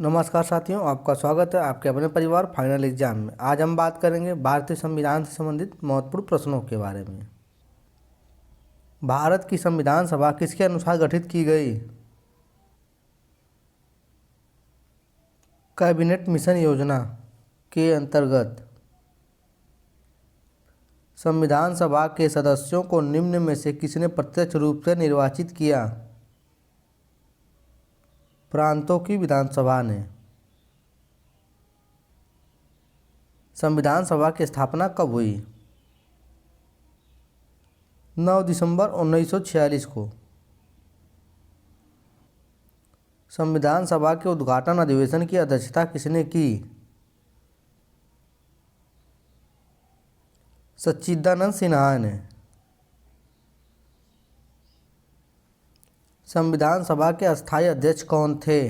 नमस्कार साथियों, आपका स्वागत है आपके अपने परिवार फाइनल एग्जाम में। आज हम बात करेंगे भारतीय संविधान से संबंधित महत्वपूर्ण प्रश्नों के बारे में। भारत की संविधान सभा किसके अनुसार गठित की गई? कैबिनेट मिशन योजना के अंतर्गत। संविधान सभा के सदस्यों को निम्न में से किसने प्रत्यक्ष रूप से निर्वाचित किया? प्रांतों की विधानसभा ने। संविधान सभा की स्थापना कब हुई? 9 दिसंबर 1946 को। संविधान सभा के उद्घाटन अधिवेशन की अध्यक्षता किसने की? सच्चिदानंद सिन्हा ने। संविधान सभा के अस्थायी अध्यक्ष कौन थे?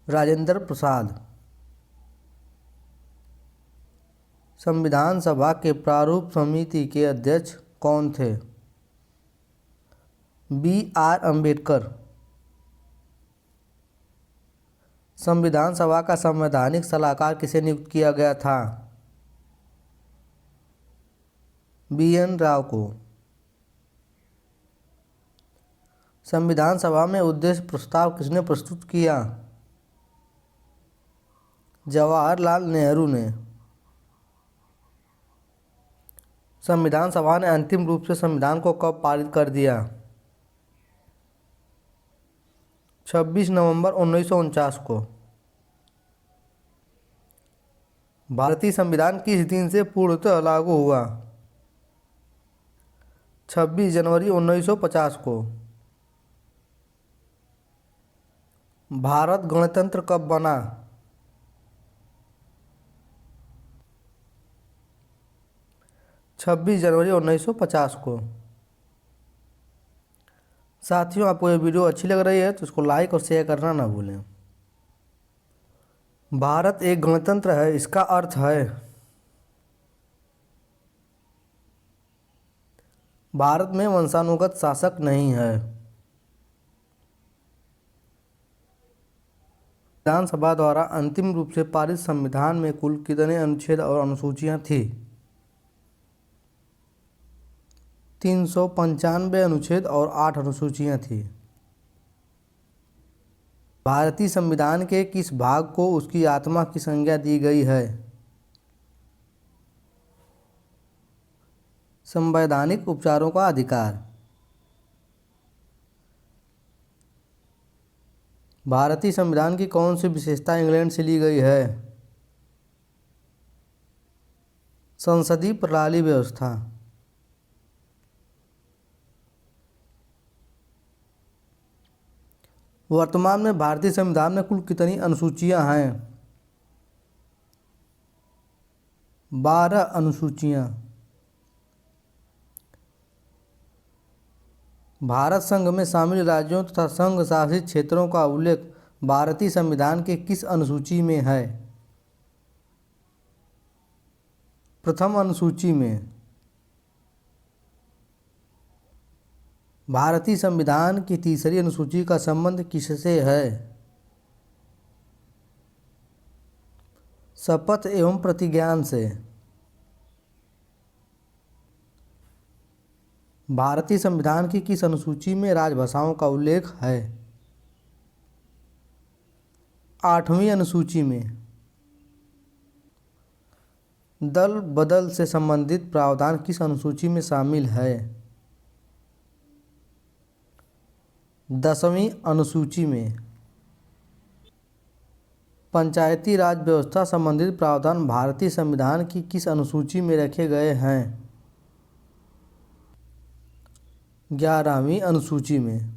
राजेंद्र प्रसाद। संविधान सभा के प्रारूप समिति के अध्यक्ष कौन थे? B.R. अम्बेडकर। संविधान सभा का संवैधानिक सलाहकार किसे नियुक्त किया गया था? B.N. राव को। संविधान सभा में उद्देश्य प्रस्ताव किसने प्रस्तुत किया? जवाहरलाल नेहरू ने। संविधान सभा ने अंतिम रूप से संविधान को कब पारित कर दिया? 26 नवंबर 1949 को। भारतीय संविधान किस दिन से पूर्णतः लागू हुआ? 26 जनवरी 1950 को। भारत गणतंत्र कब बना? 26 जनवरी 1950 को। साथियों, आपको ये वीडियो अच्छी लग रही है तो इसको लाइक और शेयर करना ना भूलें। भारत एक गणतंत्र है, इसका अर्थ है भारत में वंशानुगत शासक नहीं है। विधानसभा द्वारा अंतिम रूप से पारित संविधान में कुल कितने अनुच्छेद और अनुसूचियां थी? 395 अनुच्छेद और 8 अनुसूचियां थी। भारतीय संविधान के किस भाग को उसकी आत्मा की संज्ञा दी गई है? संवैधानिक उपचारों का अधिकार। भारतीय संविधान की कौन सी विशेषता इंग्लैंड से ली गई है? संसदीय प्रणाली व्यवस्था। वर्तमान में भारतीय संविधान में कुल कितनी अनुसूचियां हैं? 12 अनुसूचियां। भारत संघ में शामिल राज्यों तथा संघ शासित क्षेत्रों का उल्लेख भारतीय संविधान के किस अनुसूची में है? प्रथम अनुसूची में। भारतीय संविधान की तीसरी अनुसूची का संबंध किससे है? शपथ एवं प्रतिज्ञान से। भारतीय संविधान की किस अनुसूची में राजभाषाओं का उल्लेख है? 8वीं अनुसूची में। दल बदल से संबंधित प्रावधान किस अनुसूची में शामिल है? 10वीं अनुसूची में। पंचायती राज व्यवस्था संबंधित प्रावधान भारतीय संविधान की किस अनुसूची में रखे गए हैं? 11वीं अनुसूची में।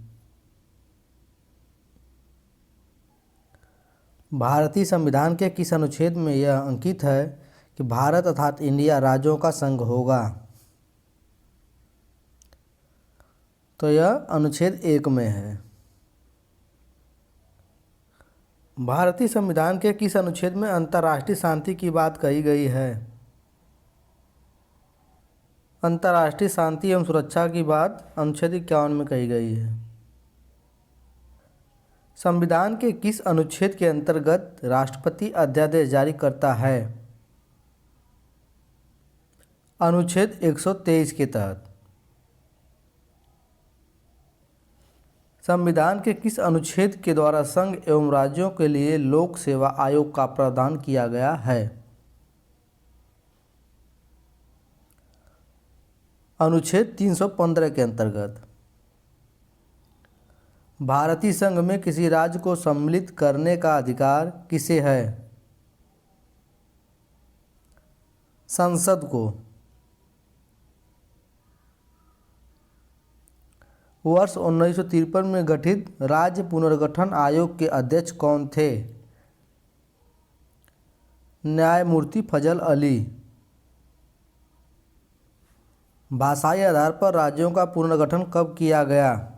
भारतीय संविधान के किस अनुच्छेद में यह अंकित है कि भारत अर्थात इंडिया राज्यों का संघ होगा? तो यह अनुच्छेद 1 में है। भारतीय संविधान के किस अनुच्छेद में अंतर्राष्ट्रीय शांति की बात कही गई है? अंतर्राष्ट्रीय शांति एवं सुरक्षा की बात अनुच्छेद 51 में कही गई है। संविधान के किस अनुच्छेद के अंतर्गत राष्ट्रपति अध्यादेश जारी करता है? अनुच्छेद 123 के तहत। संविधान के किस अनुच्छेद के द्वारा संघ एवं राज्यों के लिए लोक सेवा आयोग का प्रावधान किया गया है? अनुच्छेद 315 के अंतर्गत। भारतीय संघ में किसी राज्य को सम्मिलित करने का अधिकार किसे है? संसद को। वर्ष 1953 में गठित राज्य पुनर्गठन आयोग के अध्यक्ष कौन थे? न्यायमूर्ति फजल अली। भाषाई आधार पर राज्यों का पुनर्गठन कब किया गया?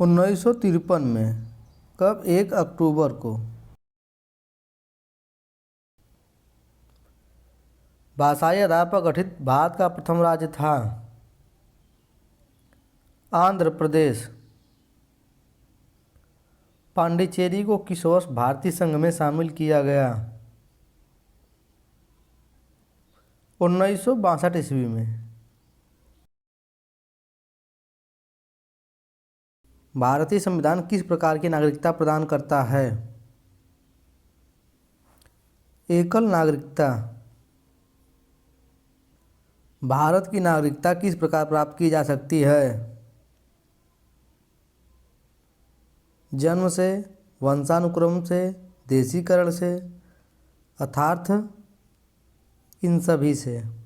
1953 में। कब? 1 अक्टूबर को। भाषाई आधार पर गठित भारत का प्रथम राज्य था आंध्र प्रदेश। पांडिचेरी को किस वर्ष भारतीय संघ में शामिल किया गया? 1962 ईस्वी में। भारतीय संविधान किस प्रकार की नागरिकता प्रदान करता है? एकल नागरिकता। भारत की नागरिकता किस प्रकार प्राप्त की जा सकती है? जन्म से, वंशानुक्रम से, देशीकरण से, अर्थात इन सभी से।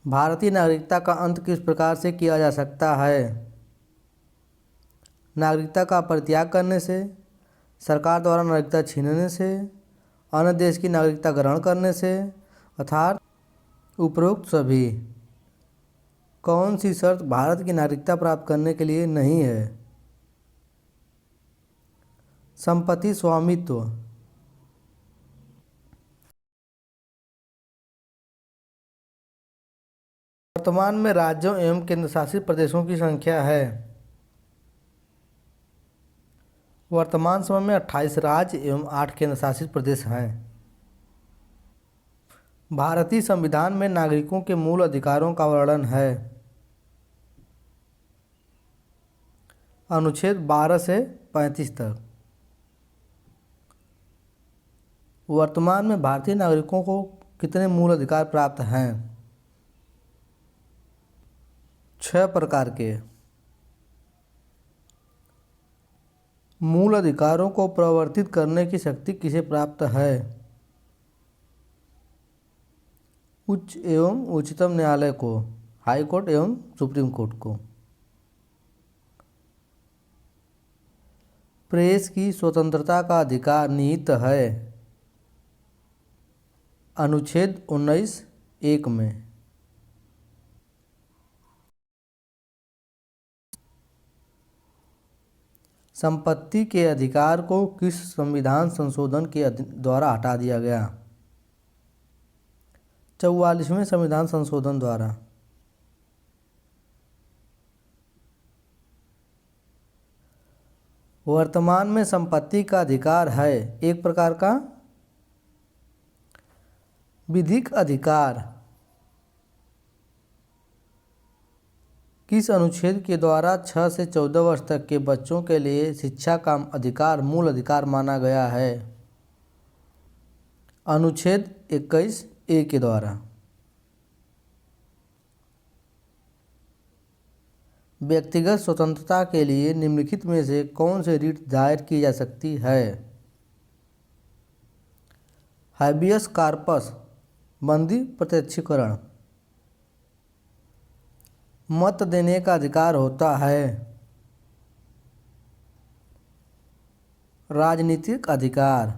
भारतीय नागरिकता का अंत किस प्रकार से किया जा सकता है? नागरिकता का परित्याग करने से, सरकार द्वारा नागरिकता छीनने से, अन्य देश की नागरिकता ग्रहण करने से, अर्थात उपरोक्त सभी। कौन सी शर्त भारत की नागरिकता प्राप्त करने के लिए नहीं है? संपत्ति स्वामित्व। वर्तमान में राज्यों एवं केंद्रशासित प्रदेशों की संख्या है। वर्तमान समय में 28 राज्य एवं 8 केंद्रशासित प्रदेश हैं। भारतीय संविधान में नागरिकों के मूल अधिकारों का वर्णन है। अनुच्छेद 12 से 35 तक। वर्तमान में भारतीय नागरिकों को कितने मूल अधिकार प्राप्त हैं? 6 प्रकार के। मूल अधिकारों को प्रवर्तित करने की शक्ति किसे प्राप्त है? उच्च एवं उच्चतम न्यायालय को, हाई कोर्ट एवं सुप्रीम कोर्ट को। प्रेस की स्वतंत्रता का अधिकार निहित है अनुच्छेद 19(1) में। संपत्ति के अधिकार को किस संविधान संशोधन के द्वारा हटा दिया गया? 44वें संविधान संशोधन द्वारा। वर्तमान में संपत्ति का अधिकार है एक प्रकार का विधिक अधिकार। किस अनुच्छेद के द्वारा 6 से 14 वर्ष तक के बच्चों के लिए शिक्षा का अधिकार मूल अधिकार माना गया है? अनुच्छेद 21(a) के द्वारा। व्यक्तिगत स्वतंत्रता के लिए निम्नलिखित में से कौन से रिट दायर की जा सकती है? हैबियस कार्पस, बंदी प्रत्यक्षीकरण। मत देने का अधिकार होता है। राजनीतिक अधिकार।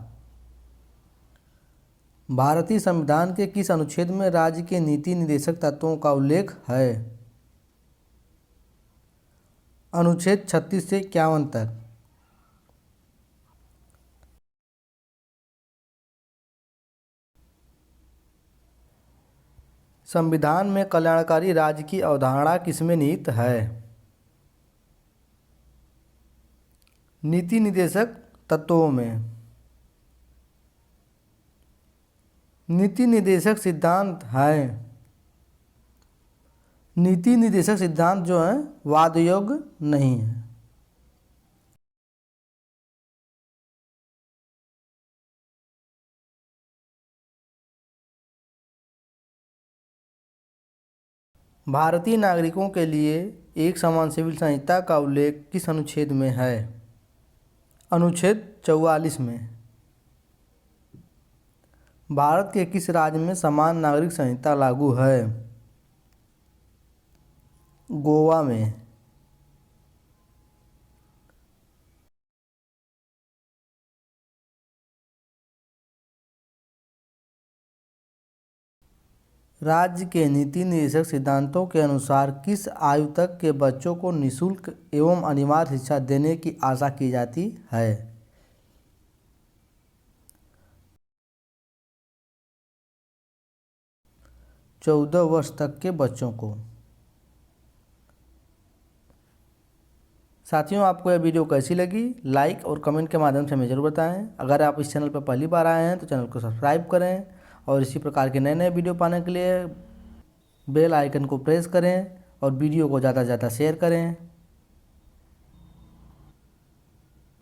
भारतीय संविधान के किस अनुच्छेद में राज्य के नीति निर्देशक तत्वों का उल्लेख है? अनुच्छेद 36 से 51 तक। संविधान में कल्याणकारी राज्य की अवधारणा किसमें निहित है? नीति निर्देशक तत्वों में। नीति निर्देशक सिद्धांत है। नीति निर्देशक सिद्धांत जो है वाद योग्य नहीं है। भारतीय नागरिकों के लिए एक समान सिविल संहिता का उल्लेख किस अनुच्छेद में है? अनुच्छेद 44 में। भारत के किस राज्य में समान नागरिक संहिता लागू है? गोवा में। राज्य के नीति निर्देशक सिद्धांतों के अनुसार किस आयु तक के बच्चों को निःशुल्क एवं अनिवार्य शिक्षा देने की आशा की जाती है? 14 वर्ष तक के बच्चों को। साथियों, आपको यह वीडियो कैसी लगी? लाइक और कमेंट के माध्यम से हमें ज़रूर बताएं। अगर आप इस चैनल पर पहली बार आए हैं तो चैनल को सब्सक्राइब करें और इसी प्रकार के नए नए वीडियो पाने के लिए बेल आइकन को प्रेस करें और वीडियो को ज़्यादा से ज़्यादा शेयर करें।